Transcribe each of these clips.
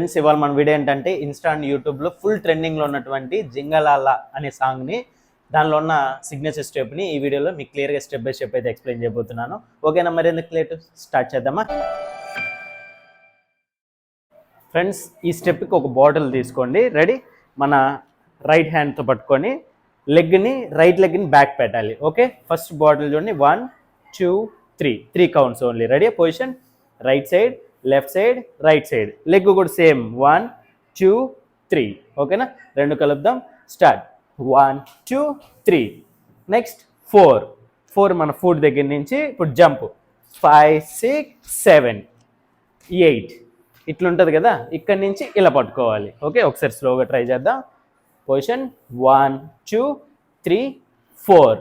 Friends ఇవాళ మన video ఏంటంటే ఇన్స్టా అండ్ యూట్యూబ్లో ఫుల్ ట్రెండింగ్లో ఉన్నటువంటి జింగలాల అనే సాంగ్ని దానిలో ఉన్న సిగ్నేచర్ స్టెప్ని ఈ వీడియోలో మీకు క్లియర్గా స్టెప్ బై స్టెప్ అయితే ఎక్స్ప్లెయిన్ చేయబోతున్నాను. ఓకేనా, మరి ఎందుకు లేట్ స్టార్ట్ చేద్దామా? ఫ్రెండ్స్ ఈ స్టెప్కి ఒక బాటిల్ తీసుకోండి. రెడీ? మన రైట్ హ్యాండ్తో పట్టుకొని రైట్ లెగ్ని బ్యాక్ పెట్టాలి. ఓకే, ఫస్ట్ బాటిల్ చూడండి. 1 2 3 counts only. Ready? Position right side, left side, right side. Leg కూడా సేమ్ 1 2 3. ఓకేనా, రెండు కలుపుదాం. స్టార్ట్. 1 2 3. నెక్స్ట్ 4 మన ఫుట్ దగ్గర నుంచి ఇప్పుడు జంప్ 5 6 7 8 ఇట్లుంటుంది కదా, ఇక్కడి నుంచి ఇలా పట్టుకోవాలి. ఓకే, ఒకసారి స్లోగా ట్రై చేద్దాం. పొజిషన్ 1 2 3 4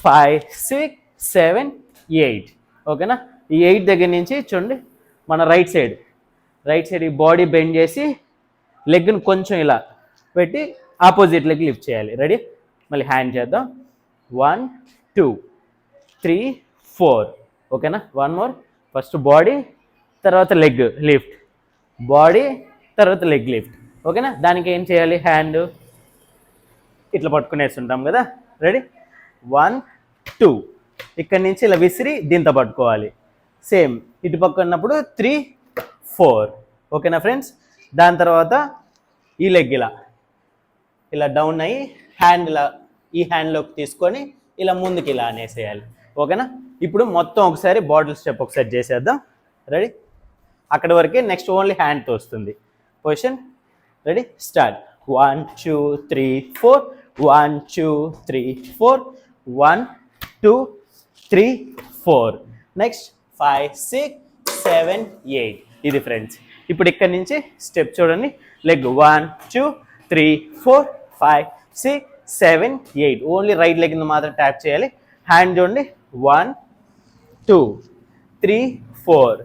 5 6 7 8. ఓకేనా, ఈ 8 దగ్గర నుంచి చూడండి మన రైట్ సైడ్ ఈ బాడీ బెండ్ చేసి లెగ్ని కొంచెం ఇలా పెట్టి ఆపోజిట్ లెగ్ లిఫ్ట్ చేయాలి. రెడీ? మళ్ళీ హ్యాండ్ చేద్దాం. 1 2 3 4. ఓకేనా, వన్ మోర్. ఫస్ట్ బాడీ, తర్వాత లెగ్ లిఫ్ట్, బాడీ, తర్వాత లెగ్ లిఫ్ట్. ఓకేనా, దానికి ఏం చేయాలి? హ్యాండ్ ఇట్లా పట్టుకునేస్తుంటాం కదా. రెడీ? 1 2. ఇక్కడి నుంచి ఇలా విసిరి దీంతో పట్టుకోవాలి. సేమ్ ఇటు పక్క ఉన్నప్పుడు 3 4. ఓకేనా ఫ్రెండ్స్, దాని తర్వాత ఈ లెగ్ ఇలా డౌన్ అయ్యి హ్యాండ్ ఈ హ్యాండ్లోకి తీసుకొని ఇలా ముందుకి ఇలా అనేసేయాలి. ఓకేనా, ఇప్పుడు మొత్తం ఒకసారి బాటిల్ స్టెప్ ఒకసారి చేసేద్దాం. రెడీ? అక్కడి వరకే. నెక్స్ట్ ఓన్లీ హ్యాండ్తో వస్తుంది. Position ready? స్టార్ట్. 1 2 3 4 1 2 3 4 1 2 3 4. నెక్స్ట్ 5 6 7 8. ఇది ఫ్రెండ్స్. ఇప్పుడు ఇక్కడి నుంచి స్టెప్ చూడండి. లెగ్ 1 2 3 4 5 6 7 8. ఓన్లీ రైట్ లెగ్ మాత్రం ట్యాప్ చేయాలి. హ్యాండ్ చూడండి. 1 2 3 4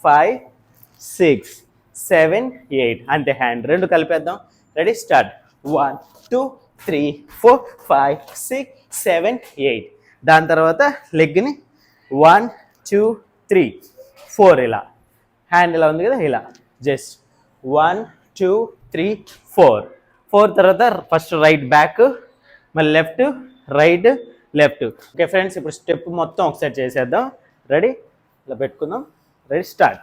5 6 7 8. అంతే, హ్యాండ్ రెండు కలిపేద్దాం. రెడీ? స్టార్ట్. 1 2 3 4 5 6 7 8. దాని తర్వాత లెగ్ని 1 2 3 4 ఇలా హ్యాండ్ ఇలా ఉంది కదా, ఇలా జస్ట్ 1 2 3 4 తర్వాత ఫస్ట్ రైట్ బ్యాక్, మళ్ళీ left right left. Okay friends, ఇప్పుడు స్టెప్ మొత్తం ఒకసారి చేసేద్దాం. రెడీ? ఇలా పెట్టుకుందాం. రెడీ? స్టార్ట్.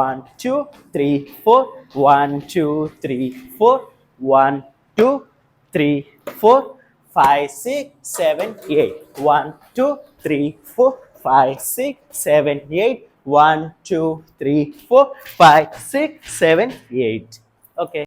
1 2 3 4 1 2 3 4 1 2 3 4 5 6 7 8 1 2 3 4 5 6 7 8 1 2 3 4 5 6 7 8. Okay.